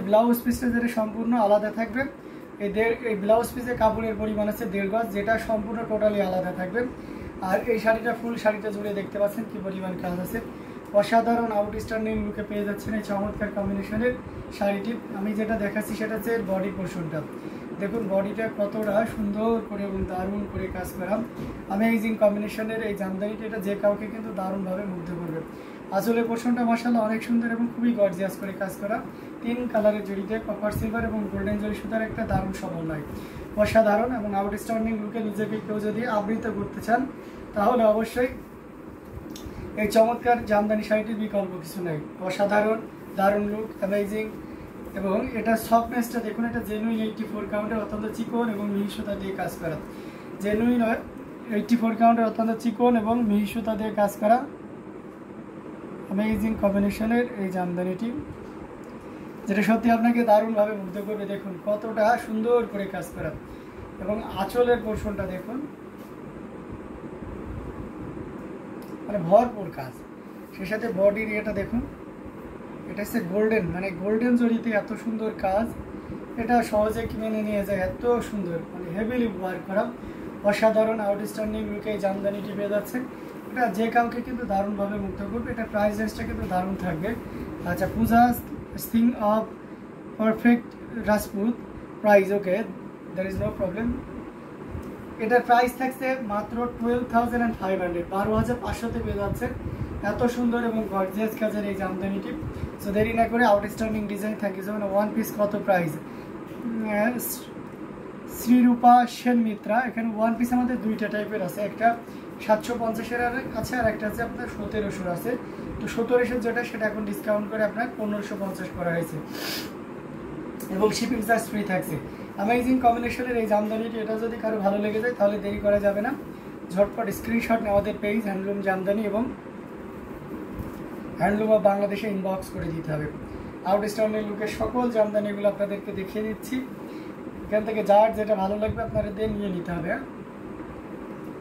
Blouse পিসটা যেটা সম্পূর্ণ আলাদা থাকবে, এই ব্লাউজ পিসের কাপড়ের পরিমাণ আছে 1.5 গজ, যেটা সম্পূর্ণ টোটালি আলাদা থাকবে। আর এই শাড়িটা ফুল শাড়িটা জুড়ে দেখতে পাচ্ছেন কি পরিমাণ কাজ আছে। অসাধারণ আউটস্ট্যান্ডিং লুকে পেয়ে যাচ্ছেন এই চমৎকার কম্বিনেশনের শাড়িটি। আমি যেটা দেখাচ্ছি সেটা হচ্ছে বডি পোর্শনটা। দেখুন বডিটা কতটা সুন্দর করে এবং দারুণ করে কাজ করা। অ্যামেজিং কম্বিনেশনের এই জামদানিটা, এটা যে কাউকে কিন্তু দারুণভাবে মুগ্ধ করবে। আঁচলের পোর্শনটা মাশাআল্লাহ অনেক সুন্দর এবং খুবই গর্জিয়াস করে কাজ করা। 3 কালারের জড়িতে কপার সিলভার এবং গোল্ডেন জরি সুতার একটা দারুণ সমন্বয়, অসাধারণ এবং আউটস্ট্যান্ডিং লুকে নিজেকে কেউ যদি আবৃত করতে চান তাহলে অবশ্যই এই চমৎকার জামদানি শাড়িটির বিকল্প কিছু নেই। অসাধারণ, দারুণ লুক, অ্যামেজিং। এবং এটা সফটনেসটা দেখুন, এটা জেনুইন 84 কাউন্টের অত্যন্ত চিকন এবং মিহি সুতা দিয়ে কাজ করা। জেনুইন 84 কাউন্টের অত্যন্ত চিকন এবং মিহি সুতা দিয়ে কাজ করা অ্যামেজিং কম্বিনেশনের এই জামদানিটি, যেটা সত্যি আপনাকে দারুণভাবে মুগ্ধ করবে। দেখুন কতটা সুন্দর করে কাজ করা এবং আঁচলের পোর্শনটা দেখুন, মানে ভরপুর কাজ। সেই সাথে বডির এটা দেখুন, এটা হচ্ছে গোল্ডেন, মানে গোল্ডেন জড়িতে এত সুন্দর কাজ, এটা সহজে কিনে নিয়ে যায়, এত সুন্দর, মানে হেভিলি ওয়ার্ক করা। অসাধারণ আউটস্ট্যান্ডিং লুকে এই জামদানিটি পেয়ে যাচ্ছে। এটা যে কাউকে কিন্তু দারুণভাবে মুগ্ধ করবে। এটা প্রাইস রেঞ্জটা কিন্তু দারুণ থাকবে। আচ্ছা, Puja Singh of perfect Rajput price, okay, there is no problem. এটার প্রাইস থাকছে মাত্র 12,500, 12,500-তে পেয়ে যাচ্ছে এত সুন্দর এবং গর্জিয়াস কাজের এই জামদানিটি। সো দেরি না করে আউটস্ট্যান্ডিং ডিজাইন থাকে যেমন ওয়ান পিস কত প্রাইস, শ্রীরূপা সেন মিত্রা। এখানে ওয়ান পিস আমাদের দুইটা টাইপের আছে, একটা 750-এর আছে আর একটা আছে আপনার 1700 আছে। তো 1700 যেটা সেটা এখন ডিসকাউন্ট করে আপনার 1550 করা হয়েছে এবং শিপিং চার্জ ফ্রি থাকছে। অ্যামেজিং কম্বিনেশনের এই জামদানিটি, এটা যদি কারো ভালো লেগে যায় তাহলে দেরি করা যাবে না, ঝটপট স্ক্রিনশট নিয়ে আমাদের পেজ হ্যান্ডলুম জামদানি এবং হ্যান্ডলুম অফ বাংলাদেশে ইনবক্স করে দিতে হবে। আউটস্ট্যান্ডিং লুকের সকল জামদানিগুলো আপনাদেরকে দেখিয়ে দিচ্ছি। এখান থেকে যার যেটা ভালো লাগবে আপনাদের নিয়ে নিতে হবে।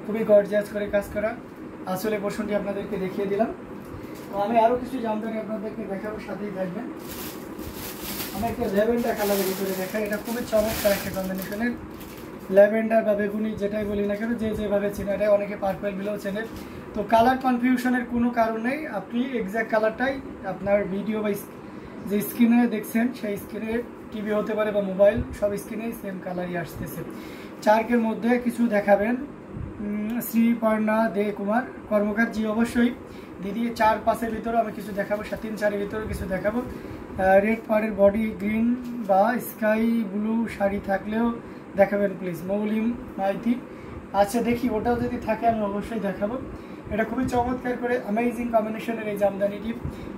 খুবই গর্জিয়াস করে কাজ করা আসলে পোর্শনটি আপনাদেরকে দেখিয়ে দিলাম। তো আমি আরও কিছু জামদানি আপনাদেরকে দেখাবো, সাথেই থাকবেন। আমি একটা ল্যাভেন্ডার কালারের ভিতরে দেখাই, এটা খুবই চমৎকার একটা কম্বিনেশনের ল্যাভেন্ডার বা বেগুনি যেটাই বলি না কেন, যে যেভাবে চেনে, এটা অনেকে পার্পল বলেও চেনে। তো কালার কনফিউশনের কোনো কারণ নেই, আপনি এক্স্যাক্ট কালারটাই আপনার ভিডিও বা যে স্ক্রিনে দেখছেন সেই স্ক্রিনে, টিভি হতে পারে বা মোবাইল, সব স্ক্রিনেই সেম কালারই আসতেছে। চার্কের মধ্যে কিছু দেখাবেন শ্রীপর্ণা দে কুমার কর্মকার, জি অবশ্যই দিদি। 4-5-এর ভিতরে আমি কিছু দেখাবো, 3-4-এর ভিতরে কিছু দেখাবো। রেড পাড়ের বডি গ্রিন বা স্কাই ব্লু শাড়ি থাকলেও দেখাবেন প্লিজ, মৌলিম মাইতি। আচ্ছা দেখি, ওটাও যদি থাকে আমি অবশ্যই দেখাবো। এটা খুবই চমৎকার করে অ্যামেজিং কম্বিনেশনের এই জামদানিটি,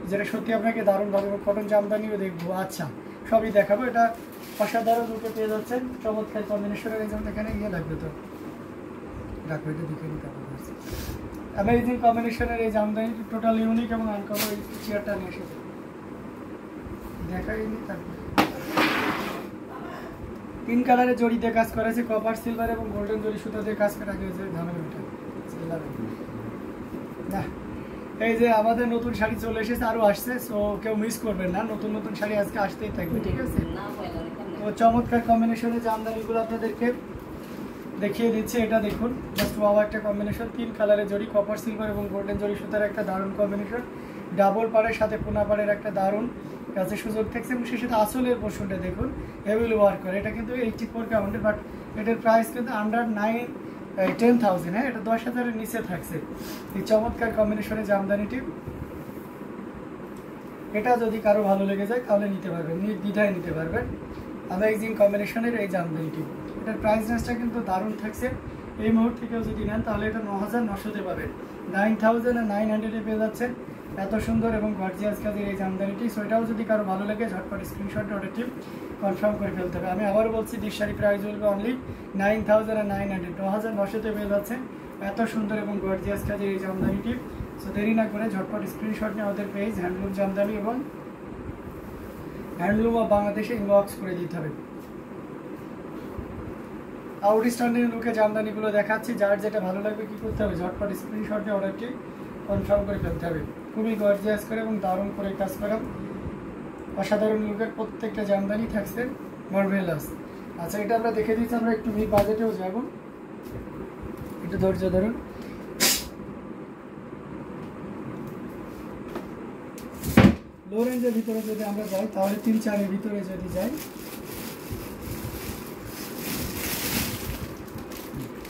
যেটা সত্যি আপনাকে দারুণভাবে, কটন জামদানিও দেখবো। আচ্ছা সবই দেখাবো। এটা অসাধারণ রূপে পেয়ে যাচ্ছেন চমৎকার কম্বিনেশনের এই যেমন এখানে ইয়ে লাগবে, তো রাখবো, এটা দিকে নিতে হবে। অ্যামেজিং কম্বিনেশনের এই জামদানিটি টোটাল ইউনিক এবং আনকমন। এই চেয়ারটা নিয়ে এসেছে দেখাইনি, তারপরে 3 কালারের জড়িতে কাজ করা আছে, কপার সিলভার এবং গোল্ডেন জরি সুতা দিয়ে কাজ করা হয়েছে। না, এই যে আমাদের নতুন শাড়ি চলে এসেছে, আরও আসছে, সো কেউ মিস করবেন না, নতুন নতুন শাড়ি আজকে আসতেই থাকবে, ঠিক আছে? তো চমৎকার কম্বিনেশনের জামদানিগুলো আপনাদেরকে দেখিয়ে দিচ্ছে। এটা দেখুন, জাস্ট ওয়াও একটা কম্বিনেশন, 3 কালারের জড়ি, কপার সিলভার এবং গোল্ডেন জরি সুতার একটা দারুণ কম্বিনেশন। ডাবল পাড়ের সাথে পোনা পাড়ের একটা দারুণ কাছে সুযোগ থাকছে এবং সে সাথে আসলের পোর্শনটা দেখুন হেভিলি ওয়ার্ক করে। এটা কিন্তু 84 কাউন্টের, বাট এটার প্রাইস কিন্তু আন্ডার 10,000, হ্যাঁ, এটা 10,000-এর নিচে থাকছে। এই চমৎকার কম্বিনেশনের জামদানিটি, এটা যদি কারো ভালো লেগে যায় তাহলে নিতে পারবেন, নির্দ্বিধায় নিতে পারবেন। অ্যামেজিং কম্বিনেশনের এই জামদানিটি, এটার প্রাইস রেঞ্জটা কিন্তু দারুণ থাকছে। এই মুহূর্তে কেউ যদি নেন তাহলে এটা 9,900-তে পাবেন, 9,900-এ পেয়ে যাচ্ছেন এত সুন্দর এবং গর্জিয়াস কাজের এই জামদানিটি। সো এটাও যদি কারো ভালো লাগে ঝটপট স্ক্রিনশট অর্ডারটি কনফার্ম করে ফেলতে হবে। আমি আবারও বলছি, দিস শাড়ি প্রাইস বলবো অনলি 9,900, 9,900-তে পেয়ে যাচ্ছে এত সুন্দর এবং গর্জিয়াস কাজের এই জামদানিটি। সো দেরি না করে ঝটপট স্ক্রিনশট নিয়ে আমাদের পেজ হ্যান্ডলুম জামদানি এবং হ্যান্ডলুম অফ বাংলাদেশে ইনবক্স করে দিতে হবে। আউটস্ট্যান্ডিং লুকে জামদানিগুলো দেখাচ্ছি, যার যেটা ভালো লাগবে কী করতে হবে, ঝটপট স্ক্রিনশট নিয়ে অর্ডারটি কনফার্ম করে ফেলতে হবে। খুবই গর্জিয়াস করে এবং দারুণ করে কাজ করা অসাধারণ লুকের প্রত্যেকটা জামদানি থাকছে মার্ভেলাস। আচ্ছা, এটা আমরা দেখে দিচ্ছি, আমরা একটু মিড বাজেটেও যাব, একটু ধৈর্য ধরুন। লো রেঞ্জের ভিতরে যদি আমরা যাই তাহলে 3-4-এর ভিতরে যদি যাই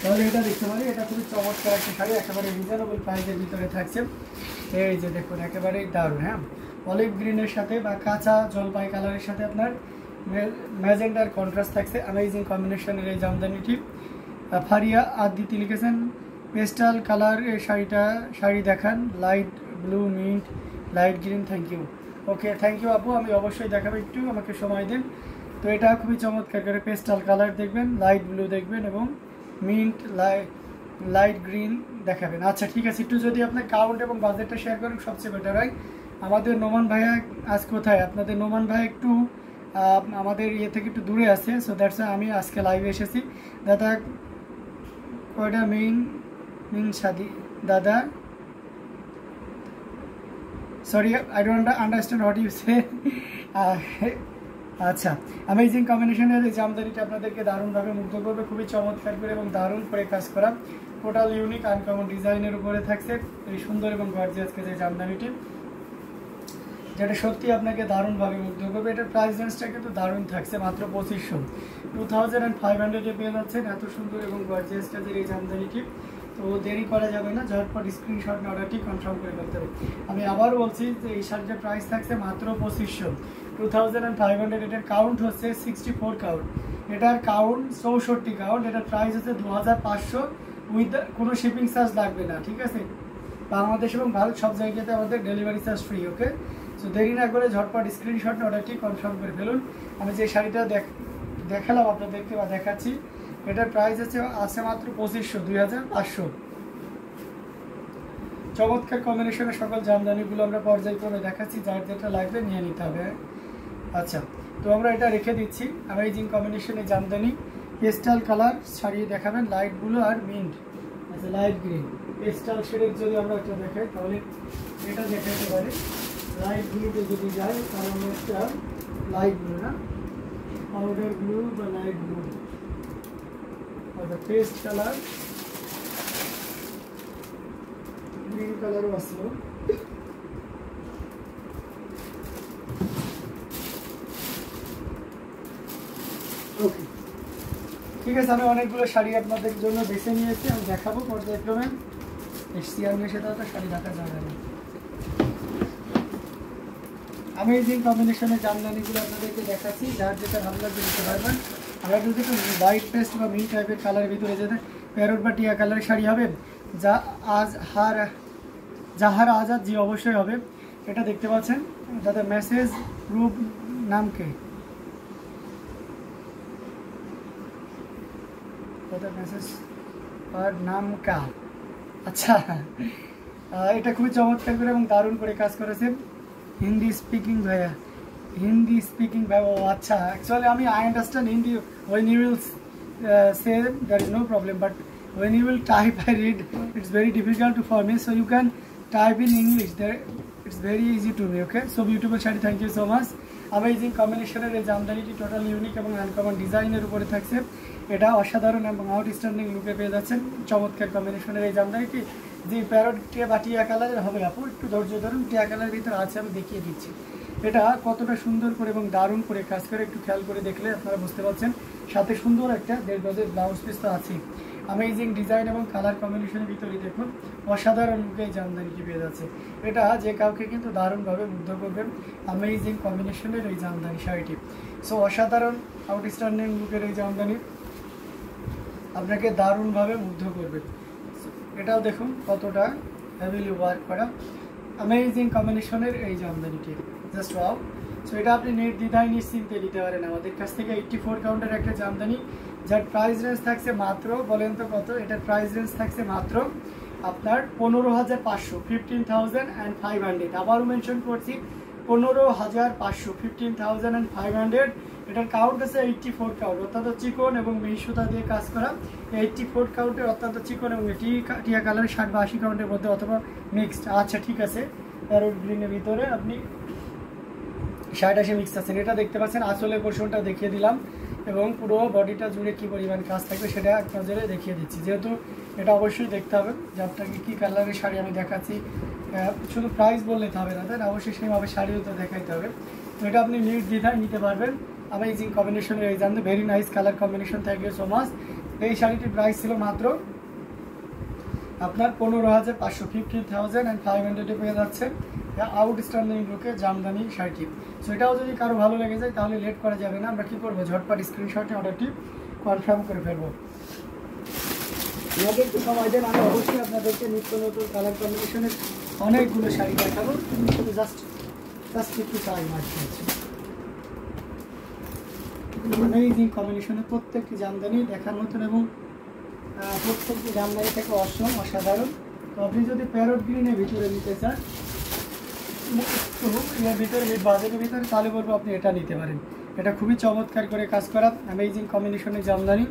তাহলে এটা দেখতে পারি। এটা খুবই চমৎকার একটা শাড়ি, একেবারে রিজনেবল প্রাইসের ভিতরে থাকছে। এই যে দেখুন, একেবারেই দারুণ। হ্যাঁ, অলিভ গ্রিনের সাথে বা কাঁচা জলপাই কালারের সাথে আপনার ম্যাজেন্ডার কন্ট্রাস্ট থাকছে। অ্যামেজিং কম্বিনেশনের এই জামদানিটি। ফারিয়া আদিতি লিখেছেন পেস্টাল কালার এই শাড়ি দেখান, light blue, mint, light green. Thank you. Okay, thank you আপু, আমি অবশ্যই দেখাবো, একটু আমাকে সময় দিন। তো এটা খুবই চমৎকার করে পেস্টাল কালার দেখবেন, লাইট ব্লু দেখবেন এবং মিন্ট লাইট গ্রিন দেখাবেন। আচ্ছা ঠিক আছে, একটু যদি আপনার কাউন্ট এবং বাজেটটা শেয়ার করেন সবচেয়ে বেটার হয়। আমাদের নোমান ভাইয়া আজ কোথায়? আপনাদের নোমান ভাই একটু আমাদের ইয়ে থেকে একটু দূরে আছে, সো দ্যাটস আমি আজকে লাইভে এসেছি। দাদা কয়টা মিন শাদি দাদা? Sorry, I don't understand what you say. আচ্ছা, অ্যামেজিং কম্বিনেশনের এই জামদানিটা আপনাদেরকে দারুণভাবে মুগ্ধ করবে, খুবই চমৎকার করে এবং দারুণ করে কাজ করা, টোটাল ইউনিক আনকমন ডিজাইনের উপরে থাকছে এই সুন্দর এবং গর্জিয়াস যে জামদানিটি, যেটা সত্যি আপনাকে দারুণভাবে মুগ্ধ করবে। এটার প্রাইস রেঞ্জটা কিন্তু দারুণ থাকছে, মাত্র 2500, 2500 পেয়ে যাচ্ছেন এত সুন্দর এবং গর্জিয়াস কাজের এই জামদানিটি। তো দেরি করা যাবে না, ঝটপট স্ক্রিনশট অর্ডারটি কনফার্ম করে ফেলতে হবে। আমি আবার বলছি যে এই শাড়িটার প্রাইস থাকছে মাত্র 2500, 2500। এটার কাউন্ট হচ্ছে 64 কাউন্ট, এটার কাউন্ট 64 কাউন্ট, এটার প্রাইস হচ্ছে 2500 উইথ কোনো শিপিং চার্জ লাগবে না, ঠিক আছে? বাংলাদেশ এবং ভারত সব জায়গাতে আমাদের ডেলিভারি চার্জ ফ্রি। ওকে, সো দেরি না করে ঝটপট স্ক্রিনশট অর্ডারটি কনফার্ম করে ফেলুন। আমি যে শাড়িটা দেখালাম আপনাদেরকে বা দেখাচ্ছি, এটার প্রাইস আছে মাত্র 2500, 2500। চমৎকার কম্বিনেশনের সকল জামদানিগুলো আমরা পর্যায়ক্রমে দেখাচ্ছি, যার যেটা লাগবে নিয়ে নিতে হবে। আচ্ছা, তো আমরা এটা রেখে দিচ্ছি। অ্যামেজিং কম্বিনেশনের জামদানি, পেস্টাল কালার শাড়ি দেখাবেন, লাইট ব্লু আর মিন্ট, আচ্ছা লাইট গ্রিন। পেস্টাল শেডের যদি আমরা একটা দেখাই তাহলে এটা দেখাতে পারি। লাইট ব্লুতে যদি যাই তাহলে আমরা একটা লাইট ব্লু, না পাউডার ব্লু বা লাইট ব্লু, আচ্ছা পেস্ট কালার, গ্রিন কালারও আসলো। ওকে, ঠিক আছে, আমি অনেকগুলো শাড়ি আপনাদের জন্য বেছে নিয়েছি, আমি দেখাবো পর্যায়ক্রমে। এসিআর সাথে তো শাড়ি দেখা যাবে না। অ্যামেজিং কম্বিনেশনের জামদানিগুলো আপনাদেরকে দেখাচ্ছি, যার যেটা ভালো লাগবে নিতে পারবেন। আমরা যদি একটু লাইট পেস্ট বা মিন টাইপের কালারের ভিতরে যেতে প্যারোট বা টিয়া কালারের শাড়ি হবে, জাহার আজাদ, জি অবশ্যই হবে। এটা দেখতে পাচ্ছেন, যাদের মেসেজ রূপ নামকে, মেসেজ আর নাম কা। আচ্ছা, এটা খুবই চমৎকার করে এবং দারুণ করে কাজ করেছেন। হিন্দি স্পিকিং ভাইয়া, হিন্দি স্পিকিং ভাই, ও আচ্ছা, actually I understand Hindi, when you will say there is no problem, but when you will type I read it's very difficult for me, so you can type in English, there it's very easy to me. Okay, so beautiful shadi, thank you so much. Amazing কম্বিনেশনের এই জামদানিটি total unique এবং uncommon ডিজাইনের উপরে থাকছে, এটা অসাধারণ এবং আউটস্ট্যান্ডিং লুকে পেয়ে যাচ্ছেন। চমৎকার কম্বিনেশনের এই জামদানিটি যে প্যারট টিয়া বা টিয়া কালারের হবে, আপু একটু ধৈর্য ধরুন, টিয়া কালারের ভিতরে আছে, আমি দেখিয়ে দিচ্ছি এটা কতটা সুন্দর করে এবং দারুণ করে কাজ করে, একটু খেয়াল করে দেখলে আপনারা বুঝতে পারছেন। সাথে সুন্দর একটা 1.5 গজের ব্লাউজ পিস তো আছেই। অ্যামেজিং ডিজাইন এবং কালার কম্বিনেশনের ভিতরে দেখুন অসাধারণ লুকে জামদানিটি পেয়ে যাচ্ছে, এটা যে কাউকে কিন্তু দারুণভাবে মুগ্ধ করবেন। অ্যামেজিং কম্বিনেশনের এই জামদানি শাড়িটি, সো অসাধারণ আউটস্ট্যান্ডিং লুকের এই জামদানি আপনাকে দারুণভাবে মুগ্ধ করবে। এটাও দেখুন কতটা হেভিলি ওয়ার্ক করা, অ্যামেজিং কম্বিনেশনের এই জামদানিটি, জাস্ট ওয়াও। সো এটা আপনি নির্দ্বিধায় নিশ্চিন্তে নিতে পারেন আমাদের কাছ থেকে। 84 কাউন্টের একটা জামদানি, যার প্রাইস রেঞ্জ থাকছে মাত্র, বলেন তো কত? এটার প্রাইস রেঞ্জ থাকছে মাত্র আপনার 15,500, 15,500। আবারও মেনশন করছি 15,500, 15,500। এটার কাউন্ট আছে 84 কাউন্ট, অর্থাৎ চিকন এবং মিহি সুতা দিয়ে কাজ করা। 84 কাউন্টের অত্যন্ত চিকন এবং টিয়া কালারের 60 বা 80 কাউন্টের মধ্যে অথবা মিক্সড। আচ্ছা ঠিক আছে, প্যারট গ্রিনের ভিতরে আপনি শার্ট আসে মিক্স আছে। এটা দেখতে পাচ্ছেন, আঁচলের পোর্শনটা দেখিয়ে দিলাম এবং পুরো বডিটা জুড়ে কী পরিমাণ কাজ থাকবে সেটা এক নজরে দেখিয়ে দিচ্ছি। যেহেতু এটা অবশ্যই দেখতে হবে যে আপনাকে কী কালারের শাড়ি আমি দেখাচ্ছি, শুধু প্রাইস বললে তো হবে না, তাই না? অবশ্যই সেইভাবে শাড়িও তো দেখাইতে হবে। তো এটা আপনি নির্দ্বিধায় নিতে পারবেন। অ্যামেজিং কম্বিনেশনের এই জানতে, very nice colour combination, thank you so much. এই শাড়িটির প্রাইস ছিল মাত্র আপনার 15,500, 15,500 পেয়ে যাচ্ছে আউটস্ট্যান্ডিং লুকে জামদানি শাড়িটি। সো এটাও যদি কারো ভালো লেগে যায় তাহলে লেট করা যাবে না, আমরা কী করবো, ঝটপট স্ক্রিনশটে অর্ডারটি কনফার্ম করে ফেলবো। আমাকে একটু সময় দেন, আমি অবশ্যই আপনাদেরকে নিত্য নতুন কালার কম্বিনেশনের অনেকগুলো শাড়ি দেখাবো। শুধু জাস্ট একটু টাইম আসছে। অ্যামেজিং কম্বিনেশনের প্রত্যেকটি জামদানি দেখার মতন এবং প্রত্যেকটি জামদানি থেকে অসাধারণ। তো আপনি যদি প্যারট গ্রিনের ভিতরে নিতে চান, একটু এর ভিতরে বাজেটের ভিতরে, তাহলে বলবো আপনি এটা নিতে পারেন। এটা খুবই চমৎকার করে কাজ করা অ্যামেজিং কম্বিনেশনের জামদানি।